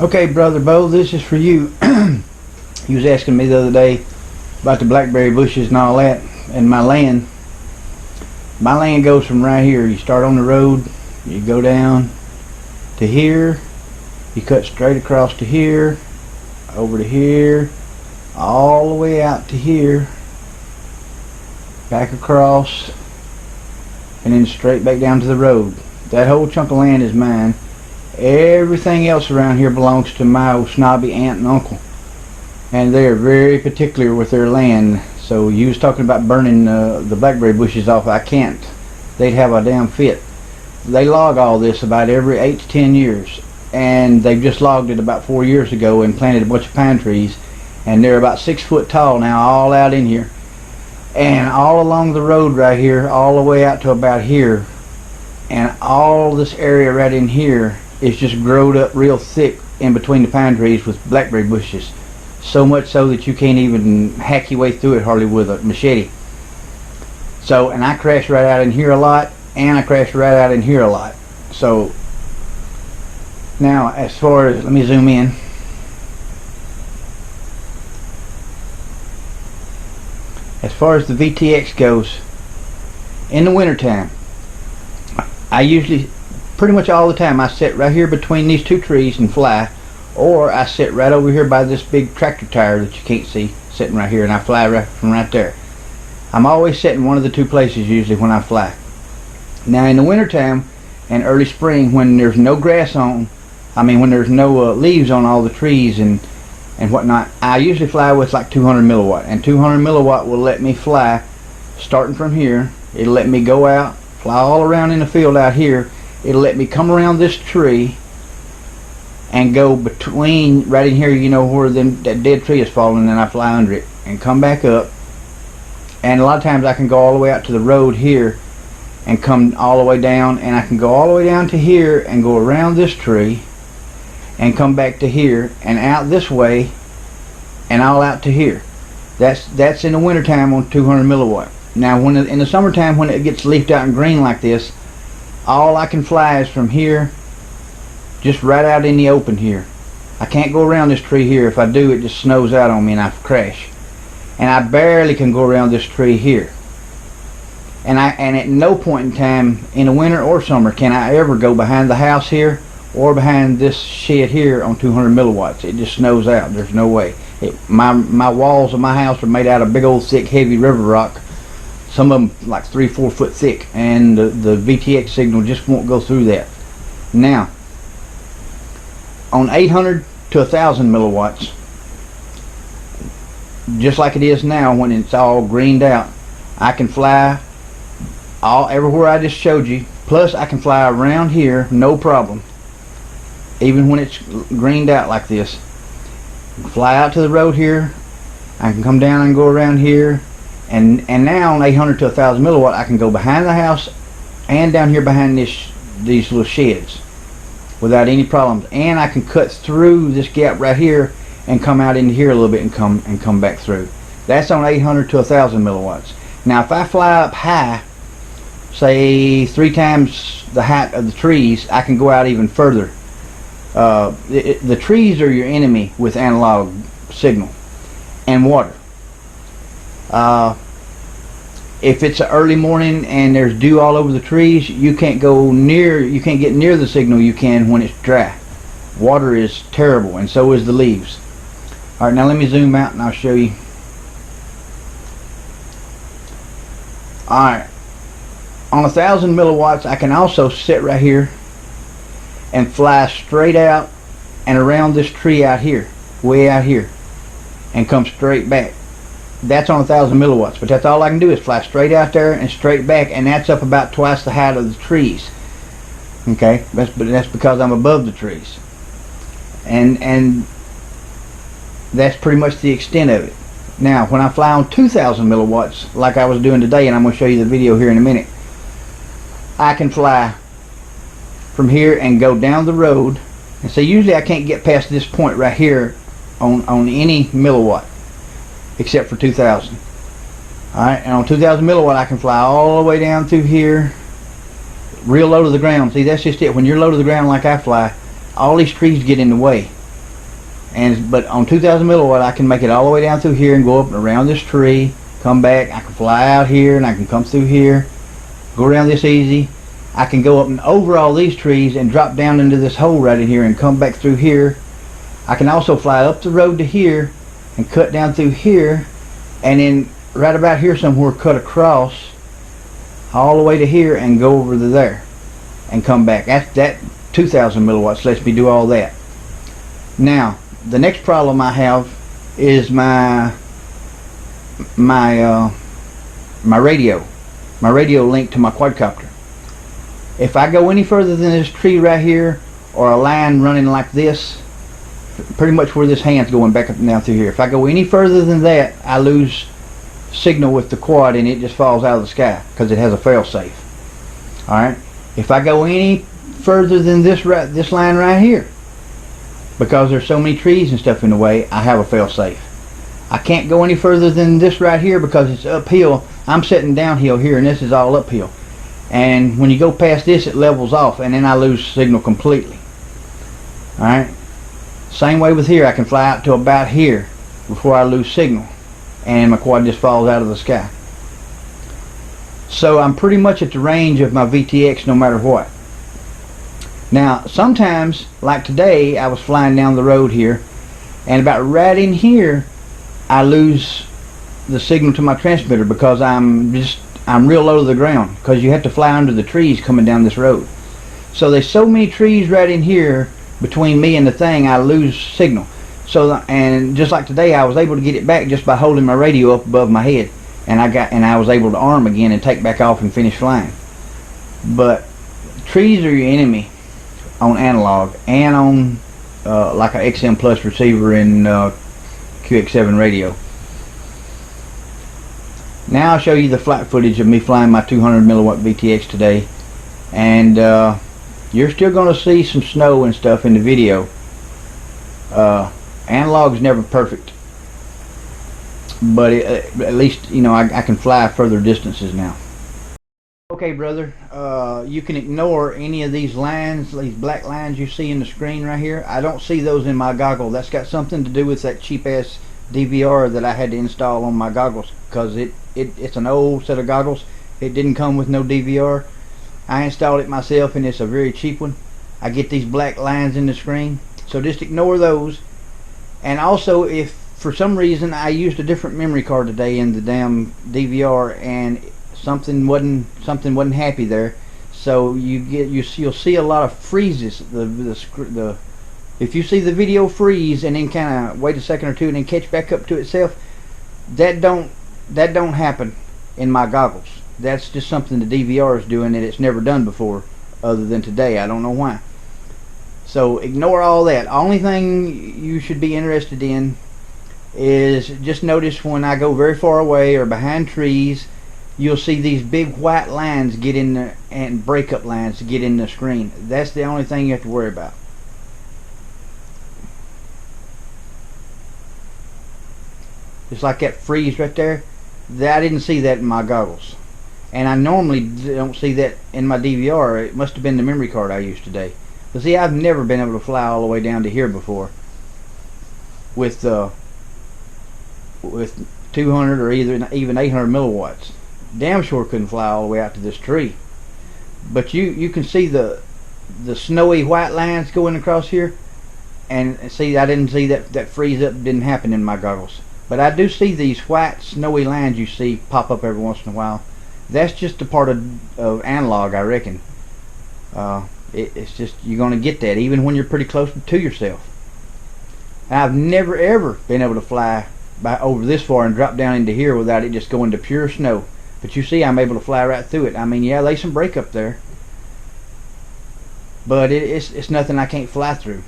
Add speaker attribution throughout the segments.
Speaker 1: Okay, Brother Bo, this is for you. You was asking me the other day about the blackberry bushes and all that, and my land. My land goes from right here. You start on the road, you go down to here, you cut straight across to here, over to here, all the way out to here, back across, and then straight back down to the road. That whole chunk of land is mine. Everything else around here belongs to my snobby aunt and uncle, and they're very particular with their land. So you was talking about burning the blackberry bushes off. I can't. They'd have a damn fit. They log all this about every 8 to 10 years, and they've just logged it about 4 years ago and planted a bunch of pine trees, and they're about 6 foot tall now, all out in here, and all along the road right here, all the way out to about here, and all this area right in here is just growed up real thick in between the pine trees with blackberry bushes. So much so that you can't even hack your way through it hardly with a machete. So, and I crash right out in here a lot, and I crash right out in here a lot. So, now as far as, let me zoom in. As far as the VTX goes, in the wintertime, I usually, pretty much all the time, I sit right here between these two trees and fly, or I sit right over here by this big tractor tire that you can't see, sitting right here, and I fly right from right there. I'm always sitting one of the two places usually when I fly. Now in the wintertime and early spring, when there's no grass on, when there's no leaves on all the trees and whatnot, I usually fly with like 200 milliwatt, and 200 milliwatt will let me fly starting from here. It'll let me go out, fly all around in the field out here. It'll let me come around this tree and go between, right in here, you know, where that dead tree is falling, and then I fly under it and come back up. And a lot of times I can go all the way out to the road here and come all the way down, and I can go all the way down to here and go around this tree and come back to here and out this way and all out to here. That's in the wintertime on 200 milliwatt. Now when in the summertime, when it gets leafed out and green like this, all I can fly is from here, just right out in the open here. I can't go around this tree here. If I do, it just snows out on me and I crash. And I barely can go around this tree here. And at no point in time, in the winter or summer, can I ever go behind the house here or behind this shed here on 200 milliwatts. It just snows out. There's no way. My walls of my house are made out of big old thick heavy river rock. Some of them like 3-4 foot thick, and the VTX signal just won't go through that. Now on 800 to 1000 milliwatts, just like it is now when it's all greened out, I can fly everywhere I just showed you, plus I can fly around here no problem, even when it's greened out like this. Fly out to the road here, I can come down and go around here, and now on 800 to 1000 milliwatt I can go behind the house and down here behind these little sheds without any problems, and I can cut through this gap right here and come out into here a little bit and come back through. That's on 800 to 1000 milliwatts. Now if I fly up high, say 3 times the height of the trees, I can go out even further. The trees are your enemy with analog signal and water. If it's an early morning and there's dew all over the trees, you can't get near the signal you can when it's dry. Water is terrible, and so is the leaves. Alright, now let me zoom out and I'll show you. Alright, on 1000 milliwatts I can also sit right here and fly straight out and around this tree out here, way out here, and come straight back. That's on 1000 milliwatts, but that's all I can do is fly straight out there and straight back, and that's up about twice the height of the trees. Okay, that's because I'm above the trees, and that's pretty much the extent of it. Now when I fly on 2000 milliwatts like I was doing today, and I'm going to show you the video here in a minute, I can fly from here and go down the road, and so usually I can't get past this point right here on any milliwatt except for 2000. Alright, and on 2000 milliwatt I can fly all the way down through here real low to the ground. See, that's just it. When you're low to the ground like I fly, all these trees get in the way. But on 2,000 milliwatt, I can make it all the way down through here and go up and around this tree, come back. I can fly out here and I can come through here, go around this easy. I can go up and over all these trees and drop down into this hole right in here and come back through here. I can also fly up the road to here and cut down through here, and then right about here somewhere cut across all the way to here and go over to there and come back. That 2,000 milliwatts lets me do all that. Now the next problem I have is my radio linked to my quadcopter. If I go any further than this tree right here, or a line running like this, pretty much where this hand's going back up and down through here, if I go any further than that, I lose signal with the quad and it just falls out of the sky because it has a fail-safe. Alright, if I go any further than this line right here, because there's so many trees and stuff in the way, I have a fail-safe. I can't go any further than this right here because it's uphill. I'm sitting downhill here and this is all uphill. And when you go past this, it levels off and then I lose signal completely. Alright, same way with here. I can fly out to about here before I lose signal and my quad just falls out of the sky. So I'm pretty much at the range of my VTX no matter what. Now sometimes, like today, I was flying down the road here and about right in here I lose the signal to my transmitter because I'm real low to the ground, because you have to fly under the trees coming down this road. So there's so many trees right in here between me and the thing, I lose signal. So and just like today, I was able to get it back just by holding my radio up above my head, and I was able to arm again and take back off and finish flying. But trees are your enemy on analog and on like a XM Plus receiver and QX7 radio. Now I'll show you the flight footage of me flying my 200 milliwatt VTX today, and you're still going to see some snow and stuff in the video. Analog's never perfect, but at least, you know, I can fly further distances now. Okay, brother, you can ignore any of these lines, these black lines you see in the screen right here. I don't see those in my goggle. That's got something to do with that cheap ass DVR that I had to install on my goggles, because it's an old set of goggles. It didn't come with no DVR. I installed it myself and it's a very cheap one. I get these black lines in the screen, so just ignore those. And also, if for some reason I used a different memory card today in the damn DVR and something wasn't happy there, so you'll see a lot of freezes. If you see the video freeze and then kind of wait a second or two and then catch back up to itself, that don't happen in my goggles. That's just something the DVR is doing that it's never done before, other than today. I don't know why. So ignore all that. Only thing you should be interested in is just notice when I go very far away or behind trees, you'll see these big white lines get in there, and breakup lines get in the screen. That's the only thing you have to worry about. Just like that freeze right there, I didn't see that in my goggles, and I normally don't see that in my DVR. It must have been the memory card I used today. But see, I've never been able to fly all the way down to here before with 200 or even 800 milliwatts. Damn sure couldn't fly all the way out to this tree. But you can see the snowy white lines going across here, and see, I didn't see that freeze up. Didn't happen in my goggles. But I do see these white snowy lines you see pop up every once in a while. That's just a part of analog, I reckon. It's just, you're going to get that even when you're pretty close to yourself. I've never ever been able to fly over this far and drop down into here without it just going to pure snow. But you see, I'm able to fly right through it. I mean, yeah, there's some breakup there, but it's nothing I can't fly through.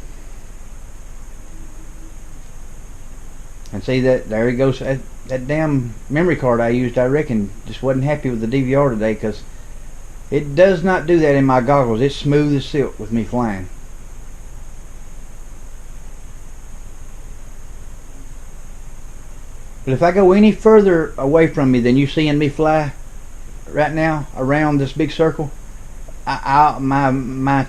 Speaker 1: And see that, there he goes. That damn memory card I used, I reckon, just wasn't happy with the DVR today, because it does not do that in my goggles. It's smooth as silk with me flying. But if I go any further away from me than you seeing me fly right now around this big circle, my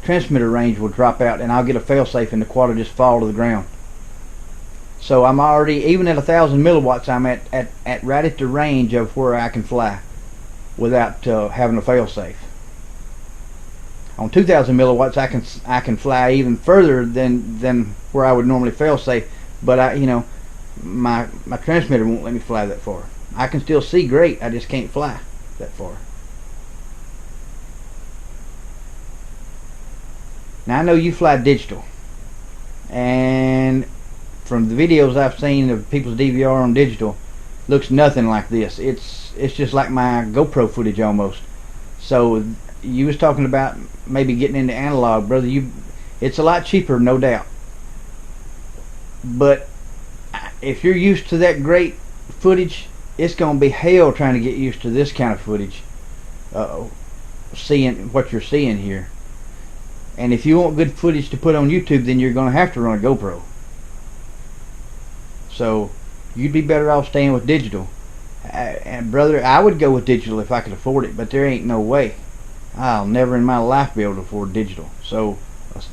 Speaker 1: transmitter range will drop out, and I'll get a failsafe, and the quad will just fall to the ground. So I'm already, even at 1,000 milliwatts, I'm at right at the range of where I can fly without having a failsafe. On 2,000 milliwatts, I can fly even further than where I would normally failsafe, but my transmitter won't let me fly that far. I can still see great, I just can't fly that far. Now I know you fly digital, and from the videos I've seen of people's DVR on digital, looks nothing like this. It's just like my GoPro footage almost. So you was talking about maybe getting into analog, brother. It's a lot cheaper, no doubt. But if you're used to that great footage, it's gonna be hell trying to get used to this kind of footage. Seeing what you're seeing here. And if you want good footage to put on YouTube, then you're gonna have to run a GoPro. So you'd be better off staying with digital. And brother, I would go with digital if I could afford it, but there ain't no way. I'll never in my life be able to afford digital. So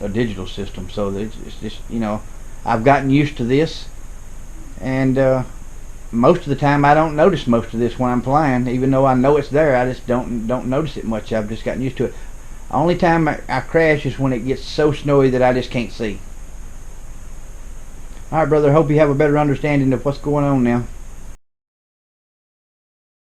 Speaker 1: a digital system. So it's just, I've gotten used to this, and most of the time I don't notice most of this when I'm flying. Even though I know it's there, I just don't notice it much. I've just gotten used to it. Only time I crash is when it gets so snowy that I just can't see. Alright, brother, hope you have a better understanding of what's going on now.